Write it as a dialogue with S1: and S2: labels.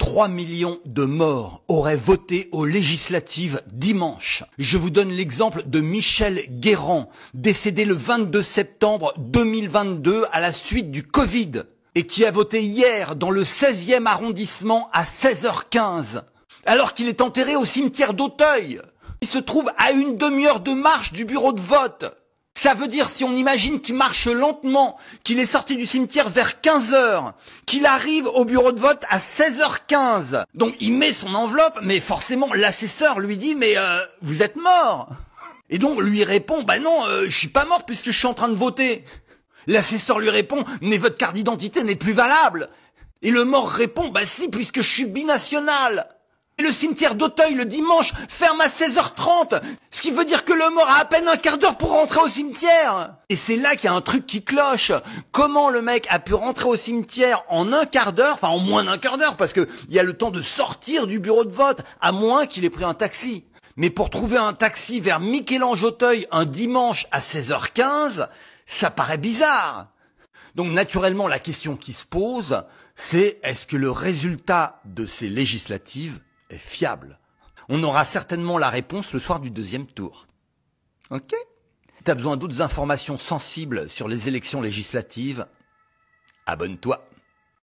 S1: 3 millions de morts auraient voté aux législatives dimanche. Je vous donne l'exemple de Michel Guérand, décédé le 22 septembre 2022 à la suite du Covid et qui a voté hier dans le 16e arrondissement à 16h15, alors qu'il est enterré au cimetière d'Auteuil. Il se trouve à une demi-heure de marche du bureau de vote. Ça veut dire, si on imagine qu'il marche lentement, qu'il est sorti du cimetière vers 15h, qu'il arrive au bureau de vote à 16h15. Donc il met son enveloppe, mais forcément l'assesseur lui dit « mais vous êtes mort !» Et donc lui répond « bah non, je suis pas morte puisque je suis en train de voter !» L'assesseur lui répond « mais votre carte d'identité n'est plus valable !» Et le mort répond « bah si, puisque je suis binational !» Et le cimetière d'Auteuil, le dimanche, ferme à 16h30, ce qui veut dire que le mort a à peine un quart d'heure pour rentrer au cimetière. Et c'est là qu'il y a un truc qui cloche. Comment le mec a pu rentrer au cimetière en un quart d'heure, enfin en moins d'un quart d'heure, parce que il y a le temps de sortir du bureau de vote, à moins qu'il ait pris un taxi. Mais pour trouver un taxi vers Michel-Ange-Auteuil un dimanche à 16h15, ça paraît bizarre. Donc naturellement, la question qui se pose, c'est est-ce que le résultat de ces législatives est fiable? On aura certainement la réponse le soir du deuxième tour. Ok? Si tu as besoin d'autres informations sensibles sur les élections législatives, abonne-toi.